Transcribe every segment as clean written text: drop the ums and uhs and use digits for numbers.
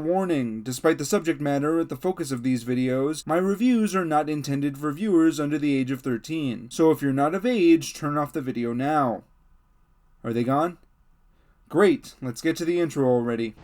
Warning, despite the subject matter at the focus of these videos, my reviews are not intended for viewers under the age of 13, so if you're not of age, turn off the video now. Are they gone? Great, let's get to the intro already.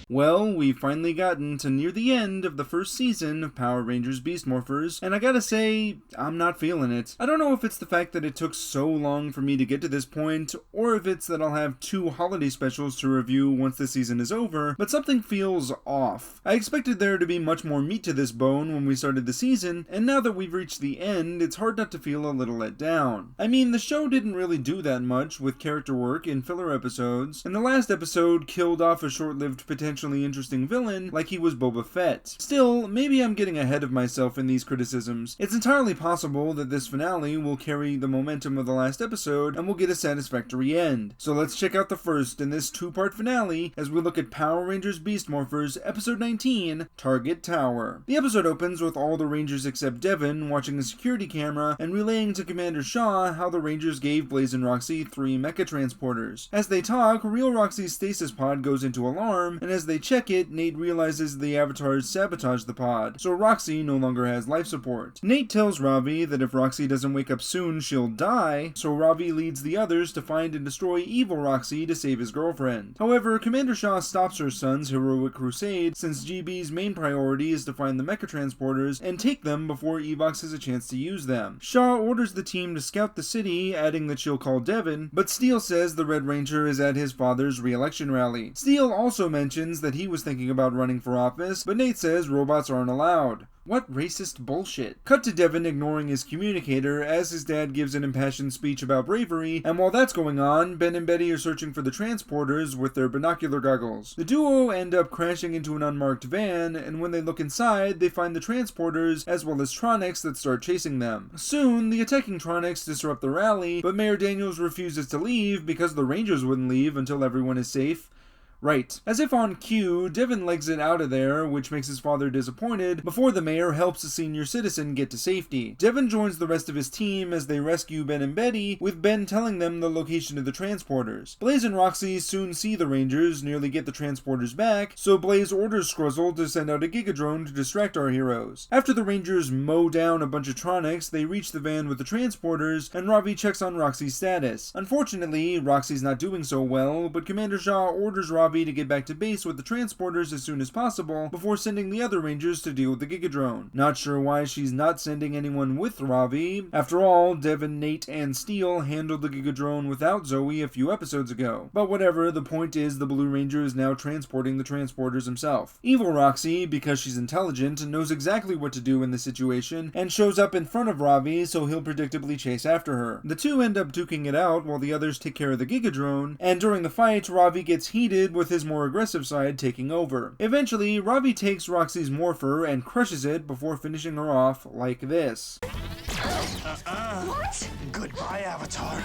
Well, we've finally gotten to near the end of the first season of Power Rangers Beast Morphers, and I gotta say, I'm not feeling it. I don't know if it's the fact that it took so long for me to get to this point, or if it's that I'll have 2 holiday specials to review once the season is over, but something feels off. I expected there to be much more meat to this bone when we started the season, and now that we've reached the end, it's hard not to feel a little let down. I mean, the show didn't really do that much with character work in filler episodes, and the last episode killed off a short-lived potentially interesting villain like he was Boba Fett. Still, maybe I'm getting ahead of myself in these criticisms. It's entirely possible that this finale will carry the momentum of the last episode and we'll get a satisfactory end. So let's check out the first in this 2-part finale as we look at Power Rangers Beast Morphers Episode 19, Target Tower. The episode opens with all the Rangers except Devin watching a security camera and relaying to Commander Shaw how the Rangers gave Blaze and Roxy 3 mecha transporters. As they talk, real Roxy's stasis pod goes into alarm, and as they check it, Nate realizes the avatars sabotaged the pod, so Roxy no longer has life support. Nate tells Ravi that if Roxy doesn't wake up soon, she'll die, so Ravi leads the others to find and destroy evil Roxy to save his girlfriend. However, Commander Shaw stops her son's heroic crusade since GB's main priority is to find the mecha transporters and take them before Evox has a chance to use them. Shaw orders the team to scout the city, adding that she'll call Devin, but Steele says the Red Ranger is at his father's re-election rally. Steele also mentions that he was thinking about running for office, but Nate says robots aren't allowed. What racist bullshit. Cut to Devin ignoring his communicator as his dad gives an impassioned speech about bravery, and while that's going on, Ben and Betty are searching for the transporters with their binocular goggles. The duo end up crashing into an unmarked van, and when they look inside, they find the transporters as well as Tronics that start chasing them. Soon, the attacking Tronics disrupt the rally, but Mayor Daniels refuses to leave because the Rangers wouldn't leave until everyone is safe. Right. As if on cue, Devin legs it out of there, which makes his father disappointed, before the mayor helps a senior citizen get to safety. Devin joins the rest of his team as they rescue Ben and Betty, with Ben telling them the location of the transporters. Blaze and Roxy soon see the Rangers nearly get the transporters back, so Blaze orders Scruzzle to send out a Gigadrone to distract our heroes. After the Rangers mow down a bunch of Tronics, they reach the van with the transporters, and Ravi checks on Roxy's status. Unfortunately, Roxy's not doing so well, but Commander Shaw orders Ravi to get back to base with the transporters as soon as possible before sending the other Rangers to deal with the Gigadrone. Not sure why she's not sending anyone with Ravi. After all, Devin, Nate, and Steele handled the Gigadrone without Zoe a few episodes ago. But whatever, the point is the Blue Ranger is now transporting the transporters himself. Evil Roxy, because she's intelligent, knows exactly what to do in this situation and shows up in front of Ravi so he'll predictably chase after her. The two end up duking it out while the others take care of the Gigadrone, and during the fight, Ravi gets heated with his more aggressive side taking over. Eventually, Ravi takes Roxy's morpher and crushes it before finishing her off like this. What? Goodbye, Avatar.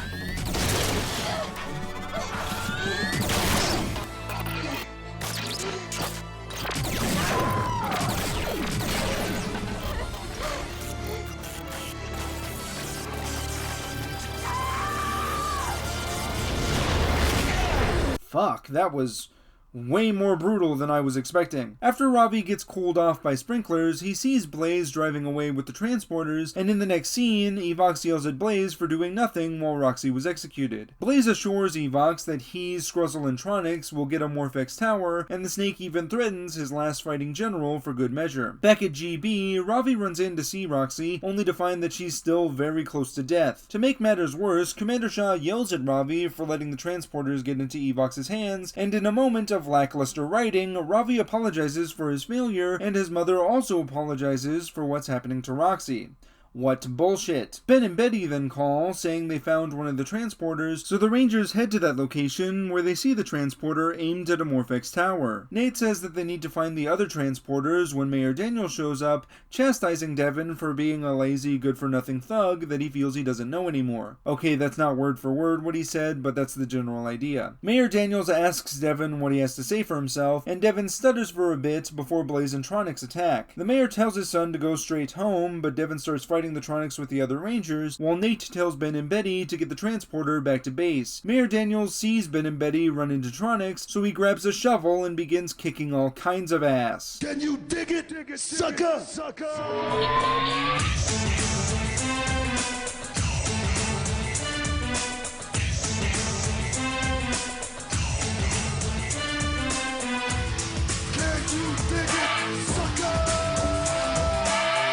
Fuck, that was way more brutal than I was expecting. After Ravi gets cooled off by sprinklers, he sees Blaze driving away with the transporters, and in the next scene, Evox yells at Blaze for doing nothing while Roxy was executed. Blaze assures Evox that he, Scruzzle, and Tronics will get a Morphex tower, and the Snake even threatens his last fighting general for good measure. Back at GB, Ravi runs in to see Roxy, only to find that she's still very close to death. To make matters worse, Commander Shaw yells at Ravi for letting the transporters get into Evox's hands, and in a moment of of lackluster writing, Ravi apologizes for his failure, and his mother also apologizes for what's happening to Roxy. What bullshit. Ben and Betty then call, saying they found one of the transporters, so the Rangers head to that location where they see the transporter aimed at a Morphex tower. Nate says that they need to find the other transporters when Mayor Daniels shows up, chastising Devin for being a lazy, good-for-nothing thug that he feels he doesn't know anymore. Okay, that's not word for word what he said, but that's the general idea. Mayor Daniels asks Devin what he has to say for himself, and Devin stutters for a bit before Blaze and Tronics attack. The mayor tells his son to go straight home, but Devin starts fighting the Tronics with the other Rangers, while Nate tells Ben and Betty to get the transporter back to base. Mayor Daniels sees Ben and Betty run into Tronics, so he grabs a shovel and begins kicking all kinds of ass. Can you dig it, sucker?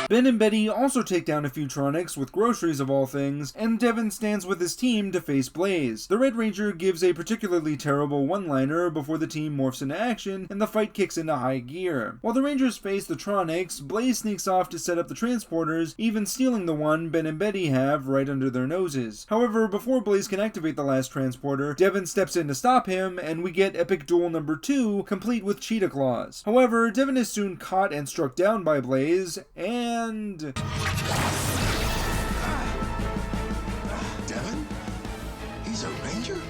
Ben and Betty also take down a few Tronics with groceries of all things, and Devin stands with his team to face Blaze. The Red Ranger gives a particularly terrible one-liner before the team morphs into action, and the fight kicks into high gear. While the Rangers face the Tronics, Blaze sneaks off to set up the transporters, even stealing the one Ben and Betty have right under their noses. However, before Blaze can activate the last transporter, Devin steps in to stop him, and we get epic duel number 2, complete with cheetah claws. However, Devin is soon caught and struck down by Blaze, and Devin? He's a ranger?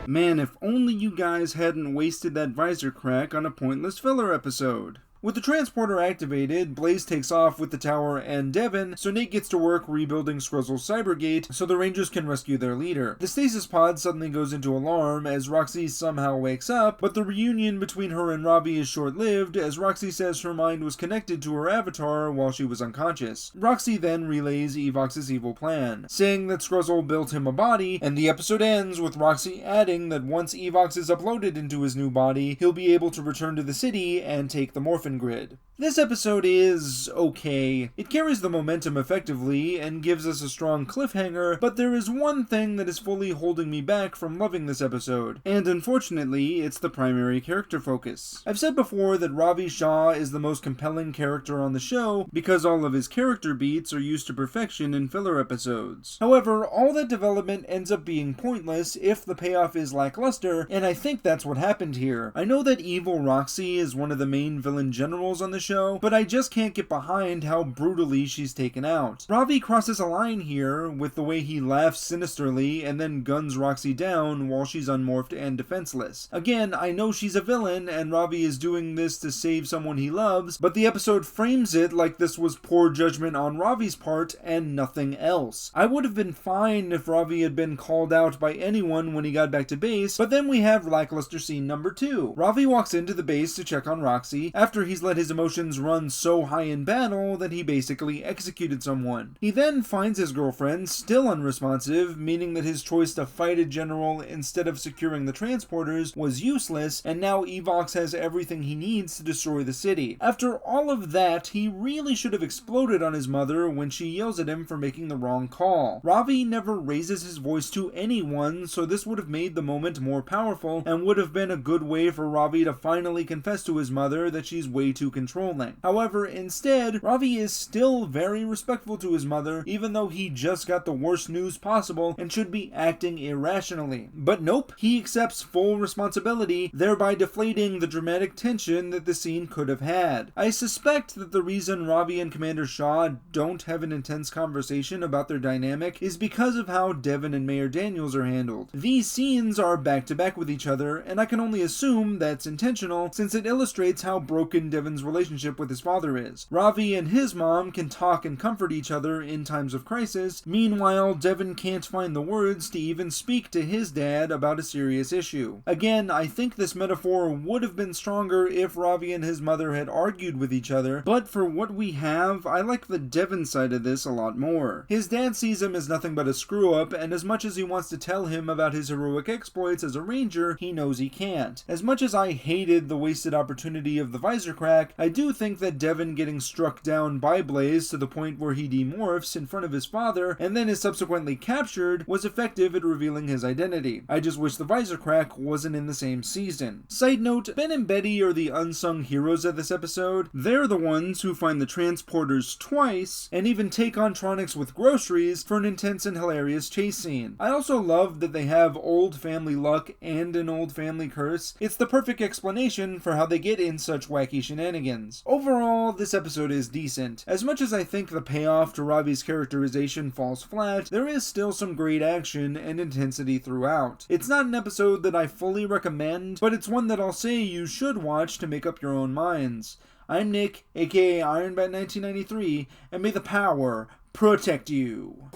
man, if only you guys hadn't wasted that visor crack on a pointless filler episode. With the transporter activated, Blaze takes off with the tower and Devin, so Nate gets to work rebuilding Skruzzle's Cybergate so the Rangers can rescue their leader. The stasis pod suddenly goes into alarm as Roxy somehow wakes up, but the reunion between her and Ravi is short-lived as Roxy says her mind was connected to her avatar while she was unconscious. Roxy then relays Evox's evil plan, saying that Skruzzle built him a body, and the episode ends with Roxy adding that once Evox is uploaded into his new body, he'll be able to return to the city and take the Morphin Grid. This episode is okay. It carries the momentum effectively and gives us a strong cliffhanger, but there is one thing that is fully holding me back from loving this episode, and unfortunately, it's the primary character focus. I've said before that Ravi Shah is the most compelling character on the show because all of his character beats are used to perfection in filler episodes. However, all that development ends up being pointless if the payoff is lackluster, and I think that's what happened here. I know that evil Roxy is one of the main villain generals on the show, but I just can't get behind how brutally she's taken out. Ravi crosses a line here with the way he laughs sinisterly and then guns Roxy down while she's unmorphed and defenseless. Again, I know she's a villain and Ravi is doing this to save someone he loves, but the episode frames it like this was poor judgment on Ravi's part and nothing else. I would have been fine if Ravi had been called out by anyone when he got back to base, but then we have lackluster scene number 2. Ravi walks into the base to check on Roxy after he's let his emotions run so high in battle that he basically executed someone. He then finds his girlfriend still unresponsive, meaning that his choice to fight a general instead of securing the transporters was useless, and now Evox has everything he needs to destroy the city. After all of that, he really should have exploded on his mother when she yells at him for making the wrong call. Ravi never raises his voice to anyone, so this would have made the moment more powerful and would have been a good way for Ravi to finally confess to his mother that she's way too controlling. However, instead, Ravi is still very respectful to his mother, even though he just got the worst news possible and should be acting irrationally. But nope, he accepts full responsibility, thereby deflating the dramatic tension that the scene could have had. I suspect that the reason Ravi and Commander Shaw don't have an intense conversation about their dynamic is because of how Devin and Mayor Daniels are handled. These scenes are back-to-back with each other, and I can only assume that's intentional, since it illustrates how broken Devin's relationship with his father is. Ravi and his mom can talk and comfort each other in times of crisis. Meanwhile, Devin can't find the words to even speak to his dad about a serious issue. Again, I think this metaphor would have been stronger if Ravi and his mother had argued with each other, but for what we have, I like the Devin side of this a lot more. His dad sees him as nothing but a screw-up, and as much as he wants to tell him about his heroic exploits as a ranger, he knows he can't. As much as I hated the wasted opportunity of the visor Crack, I do think that Devin getting struck down by Blaze to the point where he demorphs in front of his father and then is subsequently captured was effective at revealing his identity. I just wish the Visor Crack wasn't in the same season. Side note, Ben and Betty are the unsung heroes of this episode. They're the ones who find the transporters twice and even take on Tronics with groceries for an intense and hilarious chase scene. I also love that they have old family luck and an old family curse. It's the perfect explanation for how they get in such wacky shenanigans. Overall, this episode is decent. As much as I think the payoff to Ravi's characterization falls flat, there is still some great action and intensity throughout. It's not an episode that I fully recommend, but it's one that I'll say you should watch to make up your own minds. I'm Nick, aka IronBat1993, and may the power protect you.